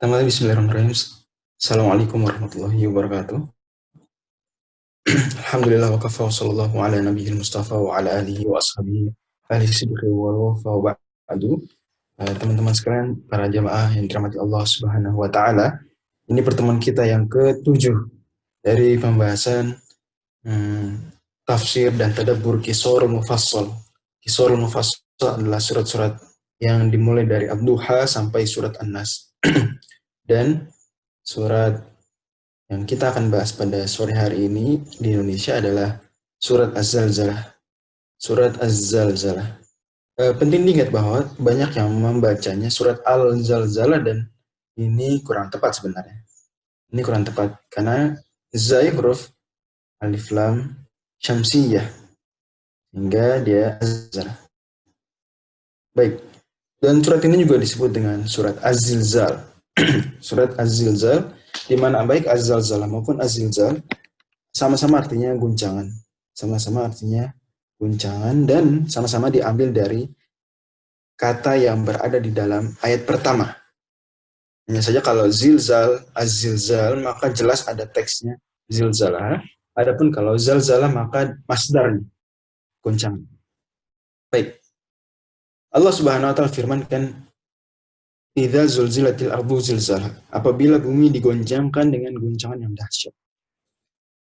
Bismillahirrahmanirrahim. Assalamualaikum warahmatullahi wabarakatuh. Alhamdulillah wa kafa wa sallallahu ala nabiyil mustafa wa ala alihi wa ashabihi ahli sidqi wal wafa wa ba'du. Teman-teman sekalian, para jamaah yang dirahmati Allah Subhanahu wa taala. Ini pertemuan kita yang ke-7 dari pembahasan tafsir dan tadabbur Qisorul Mufassal. Qisorul Mufassal adalah surat-surat yang dimulai dari Ad-Duha sampai surat An-Nas. Dan surat yang kita akan bahas pada sore hari ini di Indonesia adalah surat Az-Zalzalah. Surat Az-Zalzalah. Penting diingat bahwa banyak yang membacanya surat Al-Zalzalah dan ini kurang tepat sebenarnya. Ini kurang tepat karena zai huruf alif lam syamsiyah hingga dia Az-Zalzalah. Baik. Dan surat ini juga disebut dengan surat Az-Zilzal. Surat Az-Zilzal, di mana baik Az-Zalzalah maupun Az-Zilzal sama-sama artinya guncangan. Sama-sama artinya guncangan dan sama-sama diambil dari kata yang berada di dalam ayat pertama. Hanya saja kalau zilzal, Az-Zilzal, maka jelas ada teksnya zilzalah. Adapun kalau zalzalah maka masdarnya guncangan. Baik. Allah Subhanahu wa taala firmankan, idza zulzilatil ardu zilzalah, apabila bumi digoncangkan dengan guncangan yang dahsyat.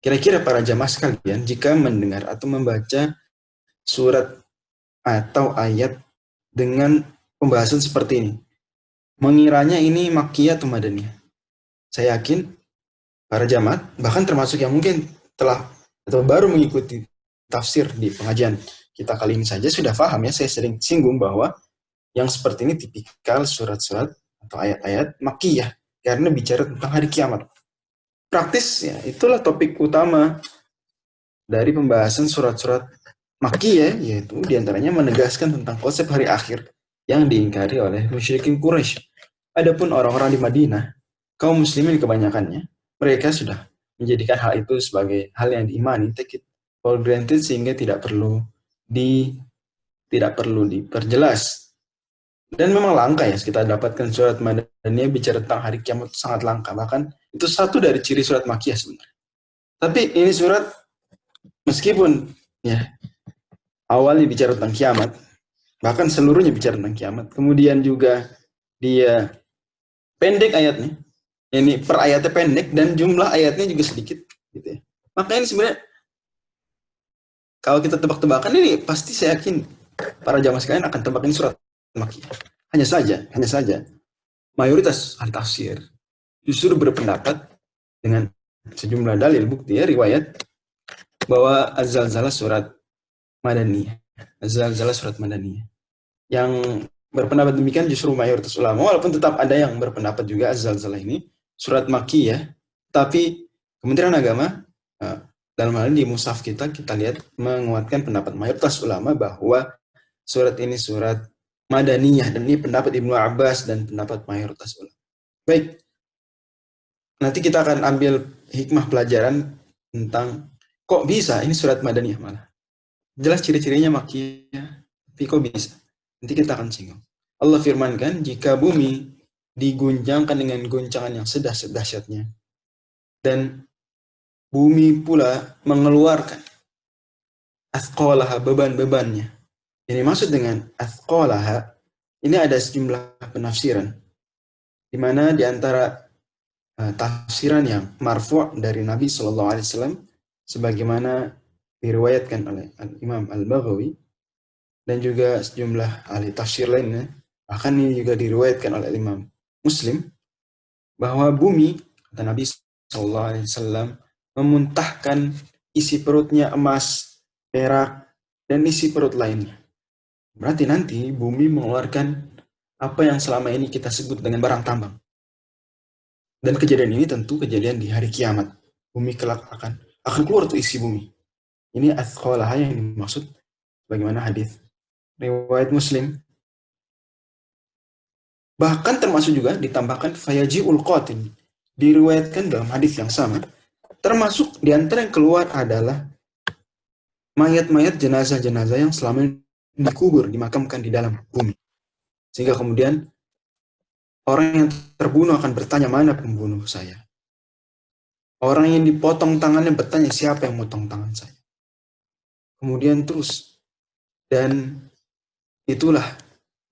Kira-kira para jamaah sekalian, jika mendengar atau membaca surat atau ayat dengan pembahasan seperti ini, mengiranya ini makkiyah atau madaniyah? Saya yakin para jamaah, bahkan termasuk yang mungkin telah atau baru mengikuti tafsir di pengajian kita kali ini saja sudah paham ya, saya sering singgung bahwa yang seperti ini tipikal surat-surat atau ayat-ayat makkiyah karena bicara tentang hari kiamat. Praktis ya, itulah topik utama dari pembahasan surat-surat makkiyah, yaitu diantaranya menegaskan tentang konsep hari akhir yang diingkari oleh musyrikin Quraisy. Adapun orang-orang di Madinah, kaum muslimin kebanyakannya, mereka sudah menjadikan hal itu sebagai hal yang diimani, take it for granted, sehingga tidak perlu diperjelas. Dan memang langka ya kita dapatkan surat Madaniyah bicara tentang hari kiamat, sangat langka. Bahkan itu satu dari ciri surat Makkiyah sebenarnya. Tapi ini surat meskipun ya awalnya bicara tentang kiamat, bahkan seluruhnya bicara tentang kiamat, kemudian juga dia pendek ayatnya. Ini per ayatnya pendek dan jumlah ayatnya juga sedikit gitu ya. Maka ini sebenarnya kalau kita tebak-tebakan ini pasti saya yakin para jamaah sekalian akan tebak ini surat Makkiyah. Hanya saja mayoritas ahli tafsir justru berpendapat dengan sejumlah dalil bukti ya, riwayat bahwa Az-Zalzalah surat Madaniyah. Az-Zalzalah surat Madaniyah. Yang berpendapat demikian justru mayoritas ulama, walaupun tetap ada yang berpendapat juga Az-Zalzalah ini surat Makkiyah, tapi Kementerian Agama dalam hal ini di mushaf kita lihat menguatkan pendapat mayoritas ulama bahwa surat ini surat Madaniyah, dan ini pendapat Ibnu Abbas dan pendapat mayoritas ulama. Baik, nanti kita akan ambil hikmah pelajaran tentang kok bisa ini surat Madaniyah malah. Jelas ciri-cirinya Makkiyah, tapi kok bisa? Nanti kita akan singgung. Allah firmankan, jika bumi diguncangkan dengan guncangan yang sedahsyatnya, dan bumi pula mengeluarkan athqalaha, beban-bebannya. Ini maksud dengan athqalaha, ini ada sejumlah penafsiran, di mana di antara tafsiran yang marfu' dari Nabi SAW, sebagaimana diriwayatkan oleh Imam Al-Baghawi, dan juga sejumlah ahli tafsir lainnya, bahkan ini juga diriwayatkan oleh Imam Muslim, bahwa bumi, kata Nabi SAW, memuntahkan isi perutnya emas, perak, dan isi perut lainnya. Berarti nanti bumi mengeluarkan apa yang selama ini kita sebut dengan barang tambang. Dan kejadian ini tentu kejadian di hari kiamat. Bumi kelak akan keluar tuh isi bumi. Ini athqalaha yang dimaksud bagaimana hadis riwayat Muslim. Bahkan termasuk juga ditambahkan fayaji'ul qatil. Diriwayatkan dalam hadis yang sama. Termasuk di antara yang keluar adalah mayat-mayat jenazah-jenazah yang selama ini dikubur, dimakamkan di dalam bumi. Sehingga kemudian Orang yang terbunuh akan bertanya, mana pembunuh saya? Orang yang dipotong tangannya bertanya, siapa yang motong tangan saya? Kemudian terus. Dan itulah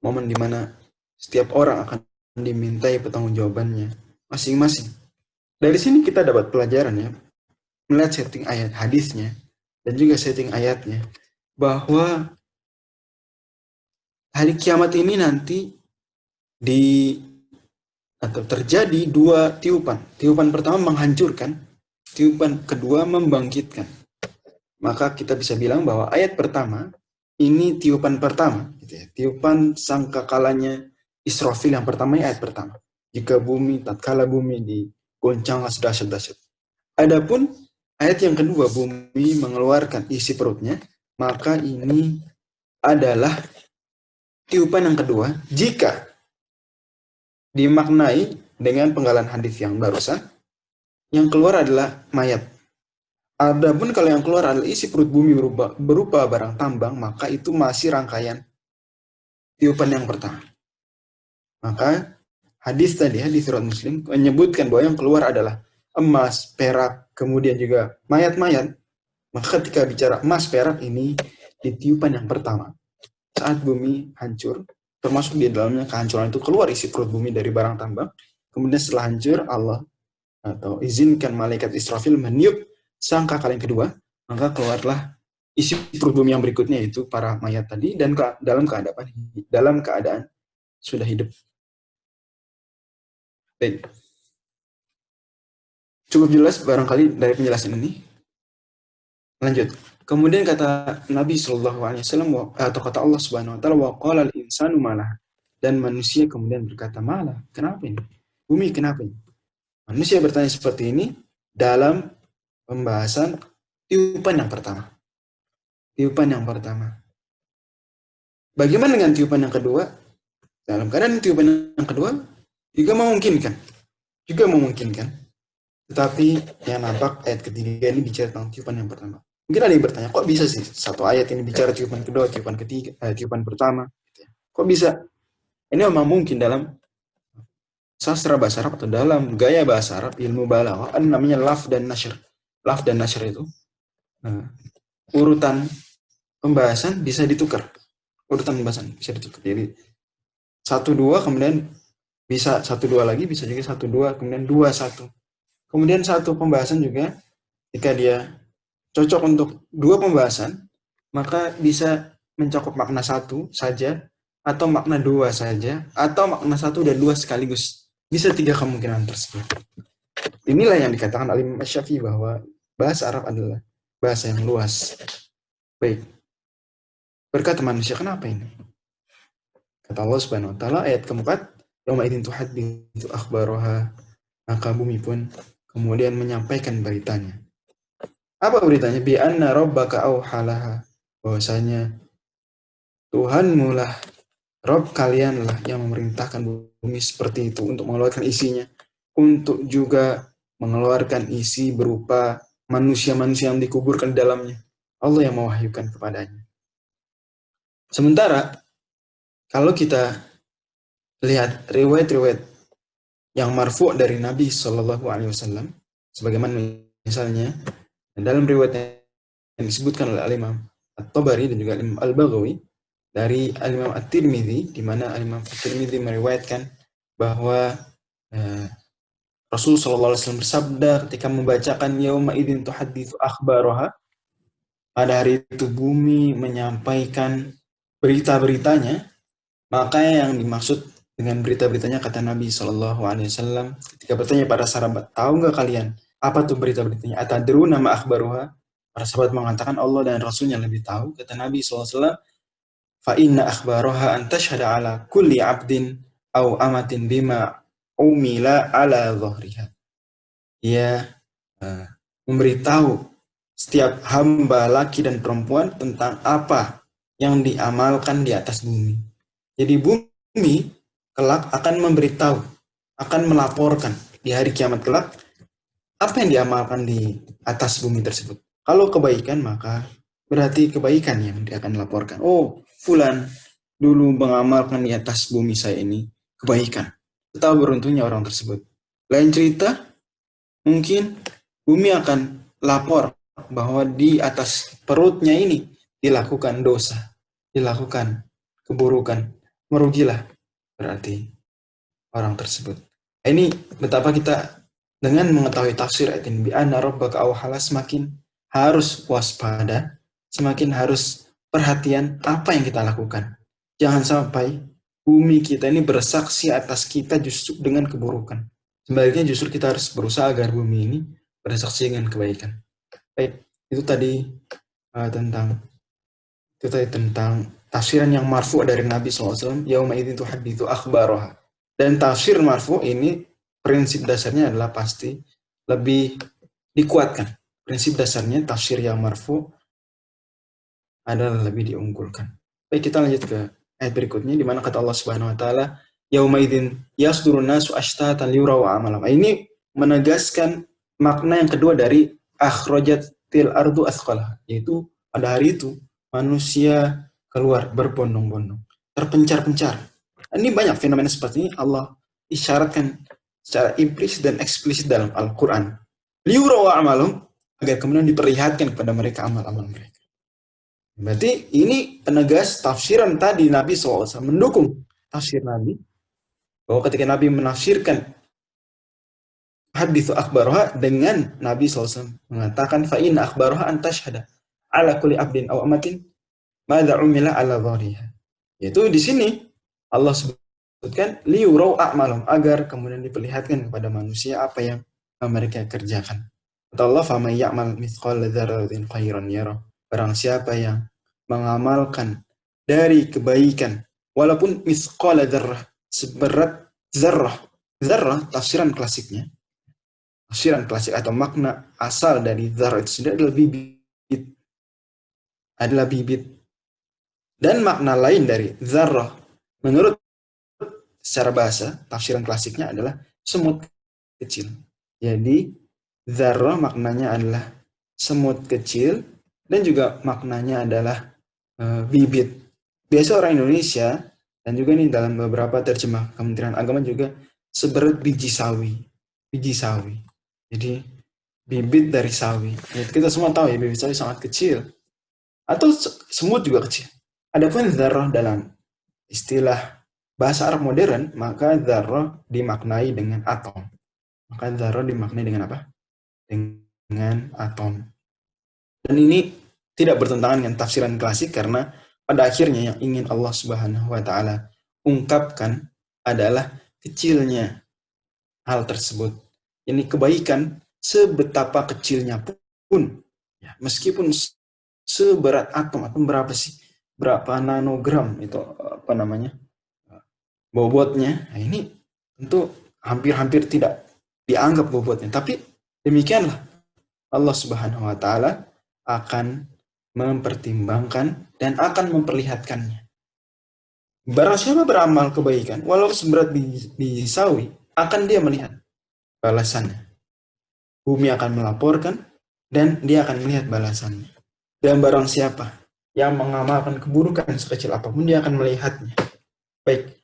momen di mana setiap orang akan dimintai pertanggungjawabannya masing-masing. Dari sini kita dapat pelajaran ya, melihat setting ayat hadisnya dan juga setting ayatnya, bahwa hari kiamat ini nanti di atau terjadi dua tiupan. Tiupan pertama menghancurkan, tiupan kedua membangkitkan. Maka kita bisa bilang bahwa ayat pertama ini tiupan pertama, gitu ya. Tiupan sangkakalanya Israfil yang pertama, ayat pertama. Jika bumi, tatkala bumi digoncanglah sedahsyat-dahsyat. Adapun ayat yang kedua, bumi mengeluarkan isi perutnya, maka ini adalah tiupan yang kedua jika dimaknai dengan penggalan hadis yang barusan, yang keluar adalah mayat. Adapun kalau yang keluar adalah isi perut bumi berupa barang tambang, maka itu masih rangkaian tiupan yang pertama. Maka hadis tadi, hadis riwayat Muslim menyebutkan bahwa yang keluar adalah emas, perak, kemudian juga mayat-mayat. Maka ketika bicara emas, perak ini di tiupan yang pertama. Saat bumi hancur, termasuk di dalamnya kehancuran itu keluar isi perut bumi dari barang tambang. Kemudian setelah hancur, Allah atau izinkan malaikat Israfil meniup sangkakala yang kedua, maka keluarlah isi perut bumi yang berikutnya, itu para mayat tadi, dan dalam keadaan sudah hidup. Baik. Cukup jelas barangkali dari penjelasan ini. Lanjut. Kemudian kata Nabi SAW, atau kata Allah Subhanahu Wa Taala, wa qala al-insanu malah, dan manusia kemudian berkata, malah, kenapa ini? Bumi kenapa ini? Manusia bertanya seperti ini dalam pembahasan tiupan yang pertama. Tiupan yang pertama. Bagaimana dengan tiupan yang kedua? Dalam keadaan tiupan yang kedua juga memungkinkan. Tetapi yang nampak ayat ketiga ini bicara tentang tiupan yang pertama. Mungkin ada yang bertanya, kok bisa sih satu ayat ini bicara tiupan kedua, tiupan ketiga, tiupan pertama? Kok bisa? Ini memang mungkin dalam sastra bahasa Arab atau dalam gaya bahasa Arab, ilmu balaghah, namanya laf dan nashr. Laf dan nashr itu urutan pembahasan bisa ditukar. Urutan pembahasan bisa ditukar. Jadi 1-2 kemudian bisa 1-2 lagi, bisa juga 1-2 kemudian 2-1. Kemudian satu pembahasan juga jika dia cocok untuk dua pembahasan, maka bisa mencakup makna satu saja, atau makna dua saja, atau makna satu dan dua sekaligus. Bisa 3 kemungkinan tersebut. Inilah yang dikatakan oleh Imam Syafi'i bahwa bahasa Arab adalah bahasa yang luas. Baik. Berkata manusia, kenapa ini? Kata Allah Subhanahu Wa Taala ayat keempat, yauma idzin tuhadditsu akhbaraha, maka bumi pun kemudian menyampaikan beritanya. Apa beritanya? Bi anna rabbaka auhalaha, bahwasanya Tuhanmu lah, Rabb kalian lah yang memerintahkan bumi seperti itu untuk mengeluarkan isinya, untuk juga mengeluarkan isi berupa manusia-manusia yang dikuburkan di dalamnya. Allah yang mewahyukan kepadanya. Sementara kalau kita lihat riwayat-riwayat yang marfu' dari Nabi Shallallahu Alaihi Wasallam, sebagaimana misalnya dalam riwayat yang disebutkan oleh Al-Imam At-Tabari dan juga Al-Imam Al-Baghawi dari Al-Imam At-Tirmidzi, di mana Al-Imam At-Tirmidzi meriwayatkan bahwa Rasul Shallallahu Alaihi Wasallam bersabda ketika membacakan yauma idzin tuhadditsu akhbaraha, pada hari itu bumi menyampaikan berita-beritanya. Maka yang dimaksud dengan berita-beritanya, kata Nabi Shallallahu Alaihi Wasallam ketika bertanya para sahabat, tahu nggak kalian apa tuh berita-beritanya? Atadruna ma akhbaruha? Para sahabat mengatakan Allah dan Rasulnya lebih tahu. Kata Nabi Shallallahu Alaihi Wasallam, fa inna akhbaruha an tashhada ala kulli abdin au amatin bima umila ala dhahriha. Ia memberitahu setiap hamba laki dan perempuan tentang apa yang diamalkan di atas bumi. Jadi bumi kelak akan memberitahu, akan melaporkan di hari kiamat kelak apa yang diamalkan di atas bumi tersebut. Kalau kebaikan, maka berarti kebaikan yang dia akan laporkan. Oh, fulan dulu mengamalkan di atas bumi saya ini kebaikan. Betapa beruntungnya orang tersebut. Lain cerita, mungkin bumi akan lapor bahwa di atas perutnya ini dilakukan dosa, dilakukan keburukan, merugilah berarti orang tersebut. Ini betapa kita dengan mengetahui tafsir ayat ini, bi anna rabbaka awhala, semakin harus waspada, semakin harus perhatian apa yang kita lakukan. Jangan sampai bumi kita ini bersaksi atas kita justru dengan keburukan. Sebaliknya justru kita harus berusaha agar bumi ini bersaksi dengan kebaikan. Baik, itu tadi tentang tafsiran yang marfu dari Nabi SAW. Yauma idzin tuhadditsu akhbaraha. Dan tafsir marfu ini prinsip dasarnya adalah pasti lebih dikuatkan. Prinsip dasarnya tafsir yang marfu adalah lebih diunggulkan. Baik, kita lanjut ke ayat berikutnya di mana kata Allah Subhanahu wa taala, yauma idzin yasdurun nasu ashtatan liyuraw a'malahum. Ini menegaskan makna yang kedua dari akhrajatil ardu athqalaha, yaitu pada hari itu manusia keluar berbondong-bondong, terpencar-pencar. Ini banyak fenomena seperti ini Allah isyaratkan secara implisit dan eksplisit dalam Al-Quran. Liyuraw a'malahum, agar kemudian diperlihatkan kepada mereka amal-amal mereka. Berarti ini penegas tafsiran tadi Nabi SAW, mendukung tafsir Nabi, bahwa ketika Nabi menafsirkan hadithu akhbaroha dengan Nabi SAW mengatakan fa'in akhbaroha antashhada ala kulli abdin aw amatin madza umila ala dhariha. Yaitu di sini Allah sebutkan liyurau a'malum, agar kemudian diperlihatkan kepada manusia apa yang mereka kerjakan. Kata Allah, faman ya'mal mithqala dzarratin khairan yarah. Barang siapa yang mengamalkan dari kebaikan walaupun mithqala dzarrah, seberat zarrah. Zarrah tafsiran klasiknya, tafsiran klasik atau makna asal dari zarrah itu sendiri adalah bibit. Adalah bibit. Dan makna lain dari zarrah menurut secara bahasa, tafsiran klasiknya adalah semut kecil. Jadi zarrah maknanya adalah semut kecil dan juga maknanya adalah bibit. Biasa orang Indonesia dan juga ini dalam beberapa terjemah Kementerian Agama juga seberat biji sawi. Biji sawi. Jadi bibit dari sawi. Ya, kita semua tahu ya, bibit sawi sangat kecil. Atau semut juga kecil. Adapun zarrah dalam istilah bahasa Arab modern, maka zarrah dimaknai dengan atom. Maka zarrah dimaknai dengan apa? Dengan atom. Dan ini tidak bertentangan dengan tafsiran klasik, karena pada akhirnya yang ingin Allah Subhanahu wa taala ungkapkan adalah kecilnya hal tersebut. Ini kebaikan sebetapa kecilnya pun, ya, meskipun seberat atom, atau berapa sih? Berapa nanogram itu apa namanya? Bobotnya. Nah, ini tentu hampir-hampir tidak dianggap bobotnya, tapi demikianlah Allah Subhanahu wa taala akan mempertimbangkan dan akan memperlihatkannya. Barang siapa beramal kebaikan, walau seberat biji sawi, akan dia melihat balasannya. Bumi akan melaporkan dan dia akan melihat balasannya. Dan barang siapa yang mengamalkan keburukan sekecil apapun, dia akan melihatnya. Baik,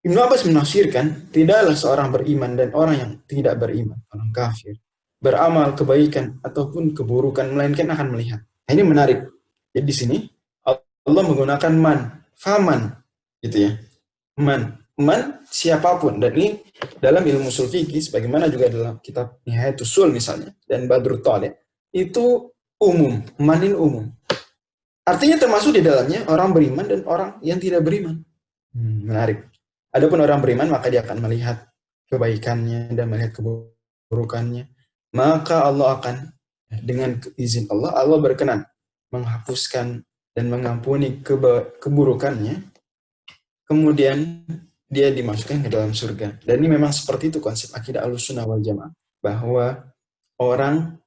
Ibnu Abbas menafsirkan, tidaklah seorang beriman dan orang yang tidak beriman, orang kafir, beramal kebaikan ataupun keburukan, melainkan akan melihat. Nah, ini menarik. Jadi di sini Allah menggunakan man, faman, gitu ya. Man siapapun. Dan ini dalam ilmu ushul fikih, sebagaimana juga dalam kitab Nihayatus Sul misalnya, dan Badrut Thalib, itu umum, manin umum. Artinya termasuk di dalamnya orang beriman dan orang yang tidak beriman. Menarik. Adapun orang beriman, maka dia akan melihat kebaikannya dan melihat keburukannya. Maka Allah akan, dengan izin Allah, Allah berkenan menghapuskan dan mengampuni keburukannya. Kemudian dia dimasukkan ke dalam surga. Dan ini memang seperti itu konsep akidah Ahlussunnah wal Jamaah, bahwa orang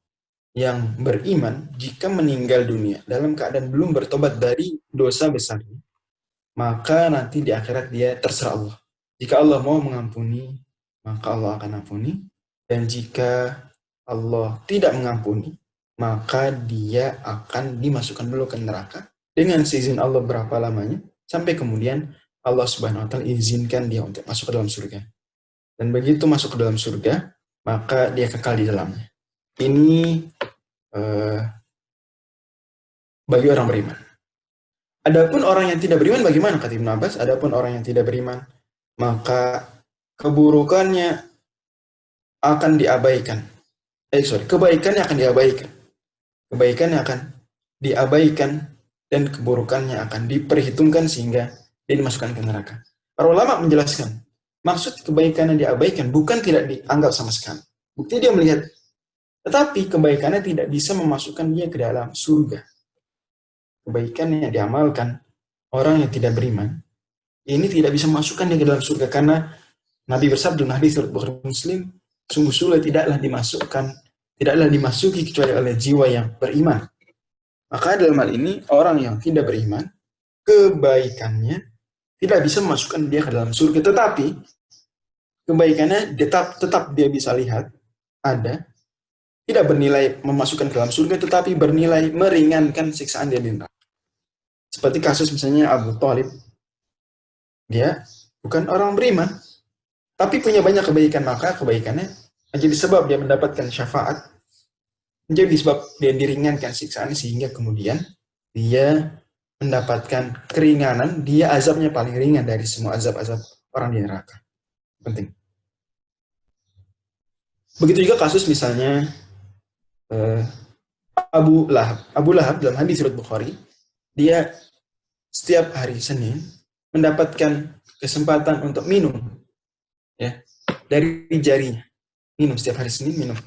yang beriman jika meninggal dunia dalam keadaan belum bertobat dari dosa besarnya, maka nanti di akhirat dia terserah Allah. Jika Allah mau mengampuni, maka Allah akan ampuni. Dan jika Allah tidak mengampuni, maka dia akan dimasukkan dulu ke neraka dengan seizin Allah berapa lamanya, sampai kemudian Allah Subhanahu wa taala izinkan dia untuk masuk ke dalam surga. Dan begitu masuk ke dalam surga, maka dia kekal di dalamnya. Ini bagi orang beriman. Adapun orang yang tidak beriman bagaimana, kata Ibnu Abbas? Adapun orang yang tidak beriman, maka keburukannya akan diabaikan. Kebaikannya akan diabaikan. Kebaikannya akan diabaikan dan keburukannya akan diperhitungkan sehingga dia dimasukkan ke neraka. Para ulama menjelaskan, maksud kebaikan yang diabaikan bukan tidak dianggap sama sekali. Bukti dia melihat, tetapi kebaikannya tidak bisa memasukkan dia ke dalam surga. Kebaikan yang diamalkan orang yang tidak beriman, ini tidak bisa memasukkan dia ke dalam surga, karena Nabi bersabda dalam hadis riwayat Bukhari Muslim, sungguh sulit tidaklah dimasuki kecuali oleh jiwa yang beriman. Maka dalam hal ini orang yang tidak beriman, kebaikannya tidak bisa memasukkan dia ke dalam surga, tetapi kebaikannya tetap dia bisa lihat ada, tidak bernilai memasukkan ke dalam surga, tetapi bernilai meringankan siksaan dia di neraka. Seperti kasus misalnya Abu Thalib, dia bukan orang beriman, tapi punya banyak kebaikan, maka kebaikannya menjadi sebab dia mendapatkan syafaat, menjadi sebab dia diringankan siksaannya, sehingga kemudian dia mendapatkan keringanan, dia azabnya paling ringan dari semua azab-azab orang di neraka. Penting. Begitu juga kasus misalnya Abu Lahab dalam hadis riwayat Bukhari, dia setiap hari Senin mendapatkan kesempatan untuk minum, ya, dari jarinya. Minum setiap hari Senin, minum.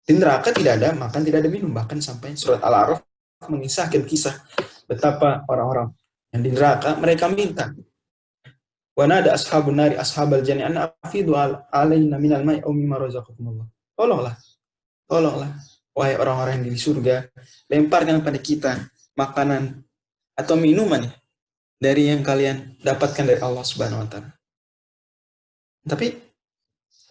Di neraka tidak ada makan, tidak ada minum. Bahkan sampai surat Al-A'raf mengisahkan kisah betapa orang-orang yang di neraka mereka minta. Wa nada ashabun nari ashabal jannah an afidu alaina minal ma'i aw mimma razaqakumullah. Tolonglah wahai orang-orang yang di surga, lemparkan pada kita makanan atau minuman dari yang kalian dapatkan dari Allah Subhanahu wa taala. Tapi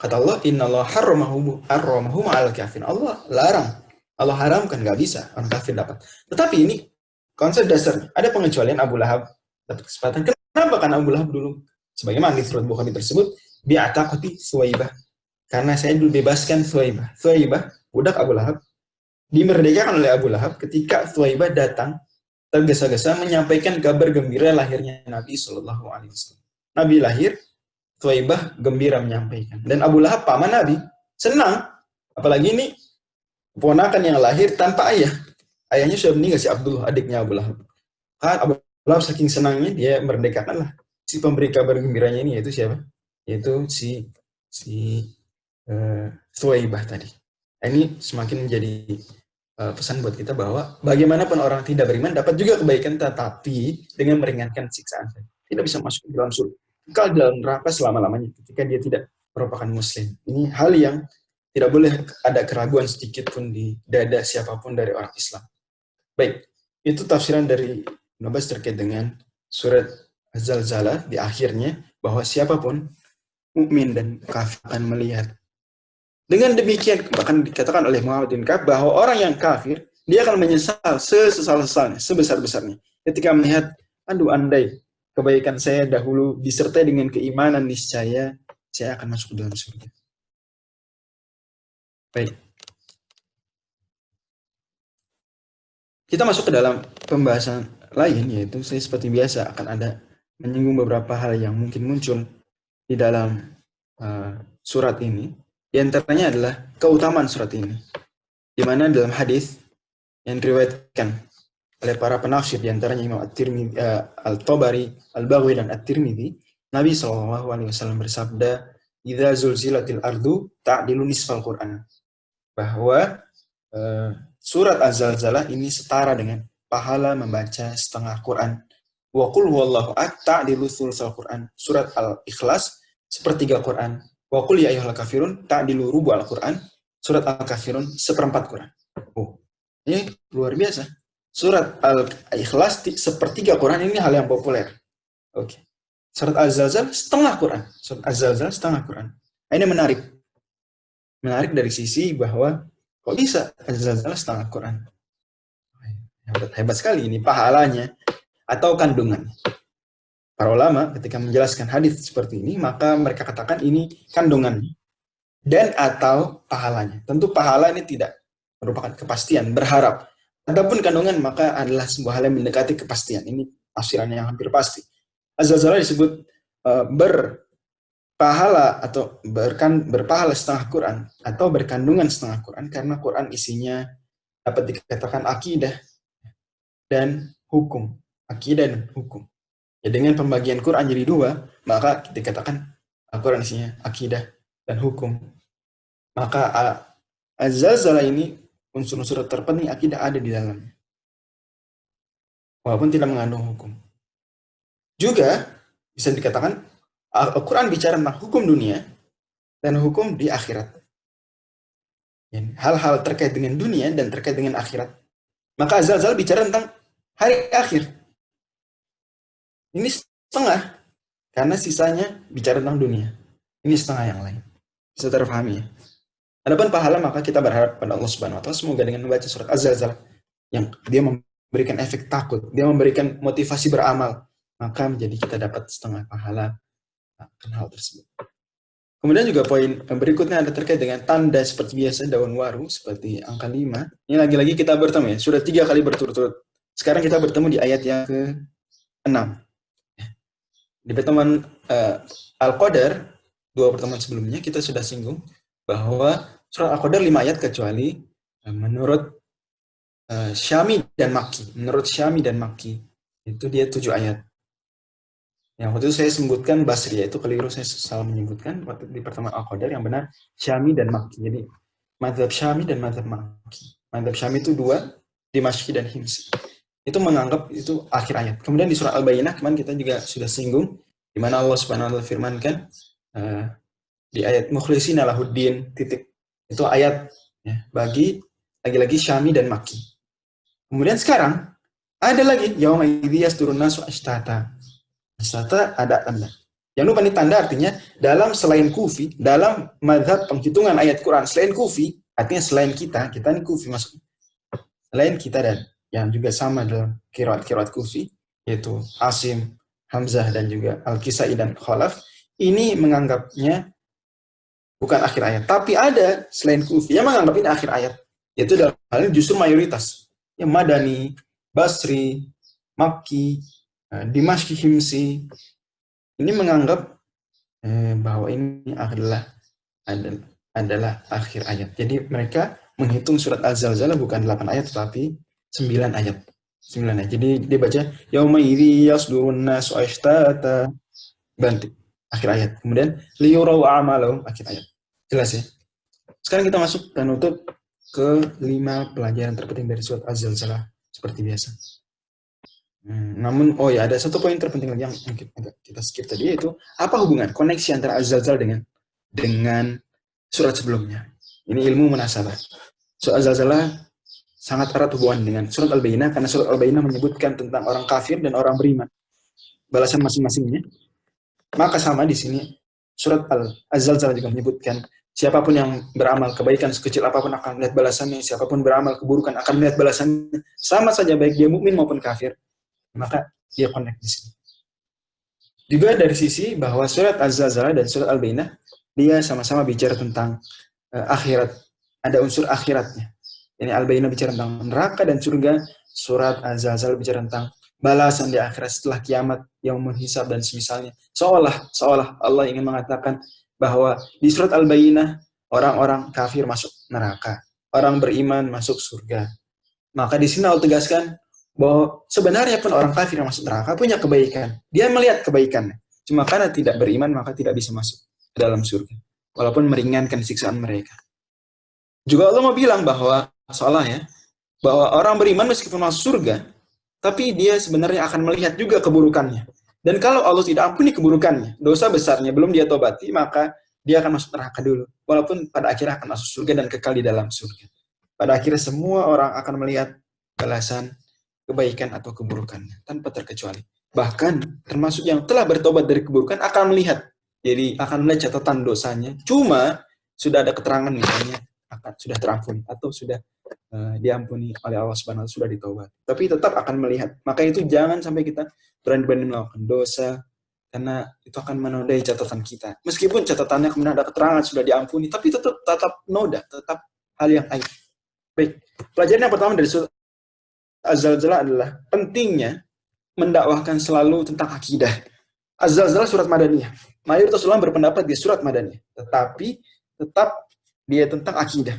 kata Allah, innallaha harramahu ma'al kafirin. Allah larang, Allah haramkan, nggak bisa orang kafir dapat. Tetapi ini konsep dasarnya. Ada pengecualian Abu Lahab dapat kesempatan. Kenapa? Karena Abu Lahab dulu, sebagaimana di surat Bukhari tersebut, bi'ataqati Suwaibah. Karena saya dulu bebaskan Suwaibah. Suwaibah, budak Abu Lahab, dimerdekakan oleh Abu Lahab ketika Suwaibah datang tergesa-gesa menyampaikan kabar gembira lahirnya Nabi Shallallahu Alaihi Wasallam. Nabi lahir, Suwaibah gembira menyampaikan. Dan Abu Lahab paman Nabi, senang. Apalagi ini ponakan yang lahir tanpa ayah. Ayahnya sudah meninggal, si Abdullah, adiknya Abu Lahab. Kan Abu Lahab saking senangnya, dia merdekakanlah si pemberi kabar gembiranya ini, yaitu siapa? Yaitu si Suwaibah tadi. Ini semakin menjadi pesan buat kita bahwa bagaimanapun orang tidak beriman dapat juga kebaikan, tetapi dengan meringankan siksaan. Tidak bisa masuk ke dalam surga, kekal dalam neraka selama-lamanya ketika dia tidak merupakan muslim. Ini hal yang tidak boleh ada keraguan sedikit pun di dada siapapun dari orang Islam. Baik, itu tafsiran dari Nabas terkait dengan surat Az-Zalzalah di akhirnya, bahwa siapapun mukmin dan kafir akan melihat. Dengan demikian, bahkan dikatakan oleh Muhammad bin Ka'ab bahwa orang yang kafir, dia akan menyesal sesesal-sesalnya, sebesar-besarnya. Ketika melihat, aduh andai kebaikan saya dahulu disertai dengan keimanan, niscaya saya akan masuk ke dalam surga. Baik. Kita masuk ke dalam pembahasan lain, yaitu saya seperti biasa akan ada menyinggung beberapa hal yang mungkin muncul di dalam surat ini. Di antaranya adalah keutamaan surat ini, di mana dalam hadis yang diriwayatkan oleh para penafsir, di antaranya Imam At-Tirmidzi, Al-Tabari, Al-Baghawi dan At-Tirmidzi, Nabi SAW bersabda, "Idza zulzilatil ardu ta'dilu nisfal Qur'an." Bahwa surat Az-Zalzalah ini setara dengan pahala membaca setengah Quran. Wa qul huwallahu ahad ta'dilu thulutsal Quran. Surat Al-Ikhlas sepertiga Quran. Wa qul ya ayyuhal kafirun ta'dilu rubu'al Quran. Surat Al-Kafirun seperempat Quran. Oh, ini luar biasa. Surat Al-Ikhlas sepertiga Quran, ini hal yang populer. Oke. Surat Az-Zalzalah setengah Quran. Surat Az-Zalzalah setengah Quran. Ini menarik. Menarik dari sisi bahwa kok bisa Az-Zalzalah setengah Quran. Hebat sekali ini pahalanya atau kandungannya. para ulama ketika menjelaskan hadis seperti ini, maka mereka katakan ini kandungan dan atau pahalanya. Tentu pahala ini tidak merupakan kepastian, berharap. Adapun kandungan maka adalah sebuah hal yang mendekati kepastian. Ini tafsiran yang hampir pasti. Az-Zalzalah disebut berpahala atau berpahala setengah Quran atau berkandungan setengah Quran karena Quran isinya dapat dikatakan akidah dan hukum. Akidah dan hukum. Ya, dengan pembagian Quran jadi dua, maka dikatakan Al-Quran isinya akidah dan hukum. Maka Az-Zalzalah ini unsur-unsur terpenting akidah ada di dalamnya. Walaupun tidak mengandung hukum. Juga bisa dikatakan Al-Quran bicara tentang hukum dunia dan hukum di akhirat. Hal-hal terkait dengan dunia dan terkait dengan akhirat. Maka Az-Zalzalah bicara tentang hari akhir. Ini setengah, karena sisanya bicara tentang dunia. Ini setengah yang lain. Bisa terpahami ya. Adapun pahala, maka kita berharap pada Allah Subhanahu wa Ta'ala semoga dengan membaca surat Az-Zalzalah yang dia memberikan efek takut, dia memberikan motivasi beramal, maka menjadi kita dapat setengah pahala akan hal tersebut. Kemudian juga poin berikutnya ada terkait dengan tanda seperti biasa daun waru seperti angka 5. Ini lagi-lagi kita bertemu ya, sudah 3 kali berturut-turut. Sekarang kita bertemu di ayat yang ke-6. Di pertemuan Al-Qadar, 2 pertemuan sebelumnya kita sudah singgung bahwa surat Al-Qadar 5 ayat kecuali menurut Syami dan Makki. Menurut Syami dan Makki itu dia 7 ayat. Yang waktu itu saya sebutkan Basri, itu keliru saya salah menyebutkan waktu di pertemuan Al-Qadar, yang benar Syami dan Makki. Jadi mazhab Syami dan mazhab Makki. Mazhab Syami itu 2, Dimashqi dan Himsi. Itu menganggap itu akhir ayat. Kemudian di surat Al-Bayyinah kemarin kita juga sudah singgung di mana Allah Subhanahu wa taala firmankan di ayat mukhlishina lahuddin titik. Itu ayat ya, bagi lagi-lagi Syami dan Makki. Kemudian sekarang ada lagi yauma idziyas turun nasu ashtata. Ashtata ada tanda. Jangan lupa ini tanda artinya dalam selain Kufi, dalam mazhab penghitungan ayat Quran selain Kufi, artinya selain kita ini Kufi masuk. Selain kita dan yang juga sama dalam qiraat Kufi, yaitu Asim, Hamzah, dan juga Al-Kisai dan Khalaf, ini menganggapnya bukan akhir ayat. Tapi ada selain Kufi yang menganggap ini akhir ayat. Yaitu dalam hal ini justru mayoritas. Yang Madani, Basri, Makki, Dimashqi, Himsi, ini menganggap bahwa ini adalah akhir ayat. Jadi mereka menghitung surat Az-Zalzalah bukan 8 ayat, tetapi 9 ayat. 9 ayat. Jadi dia baca yauma idzi yasdurun nasu ashtata, ganti akhir ayat. Kemudian liyurau a'malahum, akhir ayat. Jelas ya? Sekarang kita masuk dan nutup ke 5 pelajaran terpenting dari surat Az-Zalzalah seperti biasa. Namun ada satu poin terpenting lagi yang mungkin kita skip tadi, yaitu apa hubungan koneksi antara Az-Zalzalah dengan surat sebelumnya. Ini ilmu munasabah. Surat Az-Zalzalah sangat erat hubungan dengan surat Al-Bayyinah karena surat Al-Bayyinah menyebutkan tentang orang kafir dan orang beriman, balasan masing-masingnya. Maka sama di sini surat Az-Zalzalah juga menyebutkan siapapun yang beramal kebaikan sekecil apapun akan melihat balasannya, siapapun beramal keburukan akan melihat balasannya, sama saja baik dia mukmin maupun kafir. Maka dia connect di sini. Juga dari sisi bahwa surat Az-Zalzalah dan surat Al-Bayyinah dia sama-sama bicara tentang akhirat, ada unsur akhiratnya. Ini Al-Bayyinah bicara tentang neraka dan surga, surat Az-Zalzalah bicara tentang balasan di akhirat setelah kiamat, yaumul hisab dan semisalnya. Seolah Allah ingin mengatakan bahwa di surat Al-Bayyinah orang-orang kafir masuk neraka, orang beriman masuk surga. Maka di sini Allah tegaskan bahwa sebenarnya pun orang kafir yang masuk neraka punya kebaikan. Dia melihat kebaikannya. Cuma karena tidak beriman maka tidak bisa masuk ke dalam surga. Walaupun meringankan siksaan mereka. Juga Allah mau bilang bahwa bahwa orang beriman meskipun masuk surga, tapi dia sebenarnya akan melihat juga keburukannya. Dan kalau Allah tidak ampuni keburukannya, dosa besarnya belum dia tobati, maka dia akan masuk neraka dulu. Walaupun pada akhirnya akan masuk surga dan kekal di dalam surga. Pada akhirnya semua orang akan melihat balasan kebaikan atau keburukannya tanpa terkecuali. Bahkan termasuk yang telah bertobat dari keburukan akan melihat. Jadi akan melihat catatan dosanya. Cuma sudah ada keterangan misalnya sudah terampuni atau sudah diampuni oleh Allah Subhanahu wa taala, sudah ditaubat. Tapi tetap akan melihat. Maka itu jangan sampai kita berani-berani melakukan dosa karena itu akan menodai catatan kita. Meskipun catatannya kemudian ada keterangan sudah diampuni, tapi tetap noda, tetap hal yang aib. Baik, pelajaran yang pertama dari surat Az-Zalzalah adalah pentingnya mendakwahkan selalu tentang akidah. Az-Zalzalah surat Madaniyah. Mayoritas ulama berpendapat di surat Madaniyah, tetapi tetap dia tentang akidah.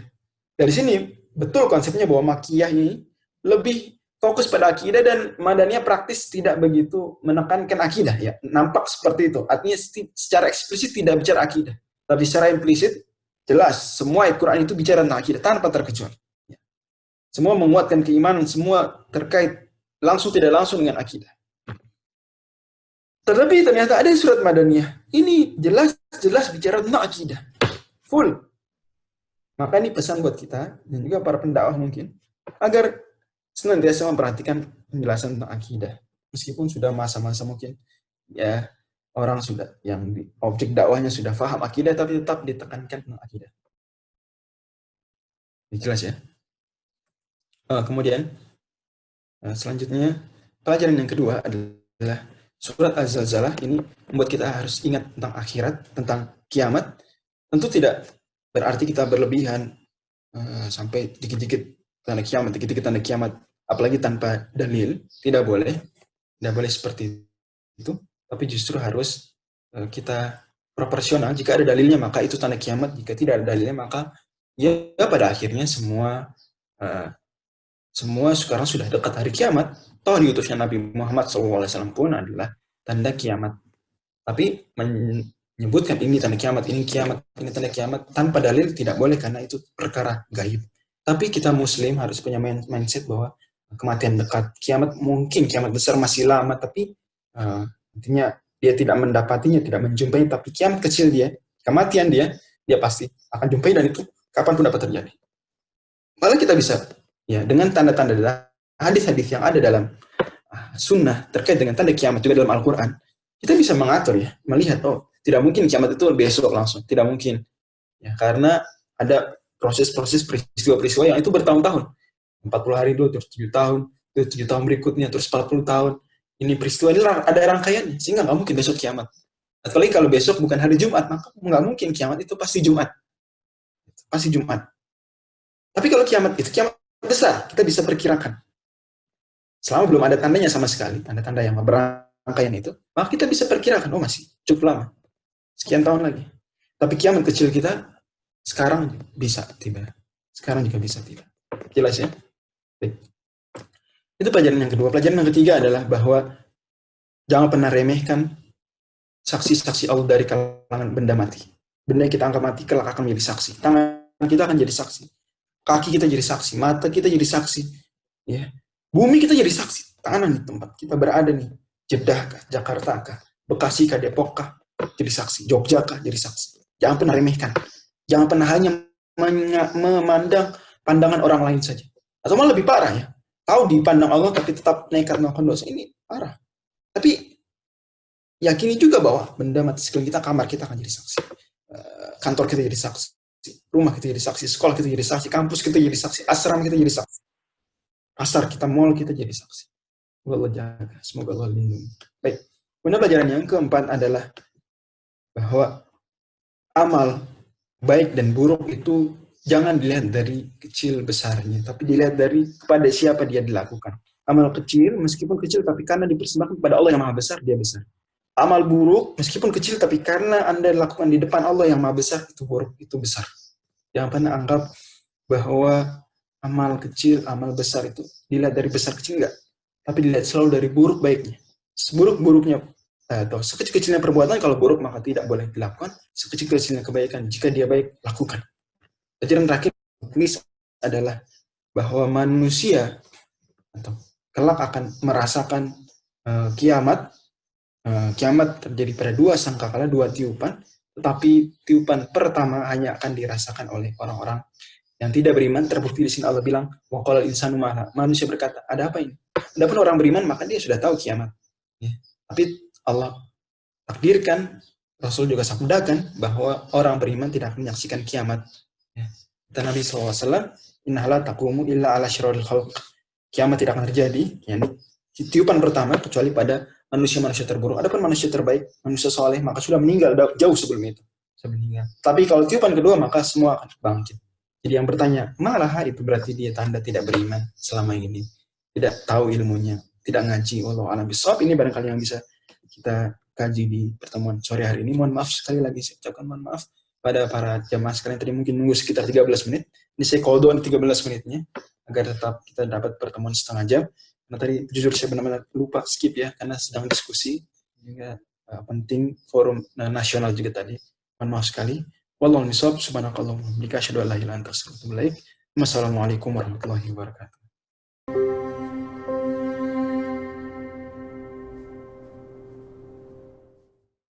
Dari sini betul konsepnya bahwa Makkiyah ini lebih fokus pada akidah dan Madaniyah praktis tidak begitu menekankan akidah, ya. Nampak seperti itu. Artinya secara eksplisit tidak bicara akidah, tapi secara implisit jelas semua ayat Quran itu bicara tentang akidah tanpa terkecuali. Semua menguatkan keimanan, semua terkait langsung tidak langsung dengan akidah. Tetapi ternyata ada surat Madaniyah. Ini jelas bicara tentang akidah. Full. Maka ini pesan buat kita, dan juga para pendakwah mungkin, agar senantiasa memperhatikan penjelasan tentang akidah. Meskipun sudah masa-masa mungkin, ya orang sudah, yang objek dakwahnya sudah paham akidah, tapi tetap ditekankan tentang akidah. Ini jelas ya. Kemudian, selanjutnya, pelajaran yang kedua adalah surat Az-Zalzalah ini membuat kita harus ingat tentang akhirat, tentang kiamat. Tentu tidak berarti kita berlebihan sampai dikit-dikit tanda kiamat, apalagi tanpa dalil. Tidak boleh seperti itu. Tapi justru harus kita proporsional. Jika ada dalilnya maka itu tanda kiamat. Jika tidak ada dalilnya maka ya pada akhirnya semua sekarang sudah dekat hari kiamat. Toh diutusnya Nabi Muhammad SAW pun adalah tanda kiamat. Tapi menyebutkan ini tanda kiamat, ini tanda kiamat tanpa dalil tidak boleh, karena itu perkara gaib. Tapi kita Muslim harus punya mindset bahwa kematian dekat, kiamat mungkin kiamat besar masih lama, tapi intinya dia tidak mendapatinya, tidak menjumpai, tapi kiamat kecil dia, kematian dia pasti akan jumpai, dan itu kapanpun dapat terjadi. Malah kita bisa ya dengan tanda-tanda hadis-hadis yang ada dalam sunnah terkait dengan tanda kiamat juga dalam Al-Quran, kita bisa mengatur ya, melihat tidak mungkin kiamat itu besok langsung, tidak mungkin ya, karena ada proses-proses peristiwa-peristiwa yang itu bertahun-tahun, 40 hari dulu, terus 7 tahun, terus 7 tahun berikutnya, terus 40 tahun. Ini peristiwa ini ada rangkaiannya, sehingga nggak mungkin besok kiamat. Apalagi kalau besok bukan hari Jumat, maka nggak mungkin kiamat itu pasti Jumat. Pasti Jumat. Tapi kalau kiamat itu kiamat besar, kita bisa perkirakan. Selama belum ada tandanya sama sekali, tanda-tanda yang berangkaian itu, maka kita bisa perkirakan, masih cukup lama. Sekian tahun lagi. Tapi kiamat kecil kita sekarang bisa tiba. Sekarang juga bisa tiba. Jelas ya? Baik. Itu pelajaran yang kedua. Pelajaran yang ketiga adalah bahwa jangan pernah remehkan saksi-saksi Allah dari kalangan benda mati. Benda yang kita anggap mati kelak akan menjadi saksi. Tangan kita akan jadi saksi. Kaki kita jadi saksi. Mata kita jadi saksi. Ya. Bumi kita jadi saksi. Tangan di tempat kita berada nih. Jeddah kah? Jakarta kah? Bekasi kah? Depok kah? Jadi saksi. Jogja kah? Jadi saksi. Jangan pernah remehkan. Jangan pernah hanya memandang pandangan orang lain saja. Atau malah lebih parah ya. Tahu dipandang Allah tapi tetap nekat melakukan dosa. Ini parah. Tapi yakini juga bahwa benda mati sekeliling kita, kamar kita akan jadi saksi. Kantor kita jadi saksi. Rumah kita jadi saksi. Sekolah kita jadi saksi. Kampus kita jadi saksi. Asrama kita jadi saksi. Pasar kita, mall kita jadi saksi. Semoga Allah jaga. Semoga Allah lindungi. Baik. Kemudian pelajaran yang keempat adalah bahwa amal baik dan buruk itu jangan dilihat dari kecil besarnya, tapi dilihat dari kepada siapa dia dilakukan. Amal kecil, meskipun kecil, tapi karena dipersembahkan kepada Allah yang Maha Besar, dia besar. Amal buruk, meskipun kecil, tapi karena Anda lakukan di depan Allah yang Maha Besar, itu buruk, itu besar. Jangan pernah anggap bahwa amal kecil, amal besar itu dilihat dari besar kecil, enggak. Tapi dilihat selalu dari buruk baiknya. Seburuk-buruknya atau sekecil-kecilnya perbuatan, kalau buruk maka tidak boleh dilakukan. Sekecil-kecilnya kebaikan, jika dia baik, lakukan. Pelajaran terakhir adalah bahwa manusia atau kelak akan merasakan kiamat. Kiamat terjadi pada dua sangkakala, dua tiupan. Tetapi tiupan pertama hanya akan dirasakan oleh orang-orang yang tidak beriman. Terbukti di sini Allah bilang, wa qala insanu ma, manusia berkata, ada apa ini? Adapun orang beriman maka dia sudah tahu kiamat. Ya. Tapi Allah takdirkan, Rasul juga sabdakan bahwa orang beriman tidak akan menyaksikan kiamat. Ya. Kata Nabi SAW, innaha la taqumu illa ala syirril khalq. Kiamat tidak akan terjadi, yakni tiupan pertama kecuali pada manusia-manusia terburuk. Adapun manusia terbaik, manusia soleh, maka sudah meninggal jauh sebelum itu. Sudah meninggal. Tapi kalau tiupan kedua, maka semua akan bangkit. Jadi yang bertanya, malah itu berarti dia tanda tidak beriman selama ini. Tidak tahu ilmunya, tidak ngaji. Allah alam bisawab. Ini barangkali yang bisa kita kaji di pertemuan sore hari ini. Mohon maaf sekali lagi, saya ucapkan mohon maaf pada para jamaah sekalian tadi mungkin nunggu sekitar 13 menit. Ini saya call down 13 menitnya, agar tetap kita dapat pertemuan setengah jam. Nah tadi jujur saya benar-benar lupa skip ya, karena sedang diskusi, juga penting forum nasional juga tadi. Mohon maaf sekali. Wallahu a'lam bishawab. Subhanakallahumma wa bihamdika asyhadu an la ilaha illa anta astaghfiruka wa atubu ilaik. Wassalamualaikum warahmatullahi wabarakatuh.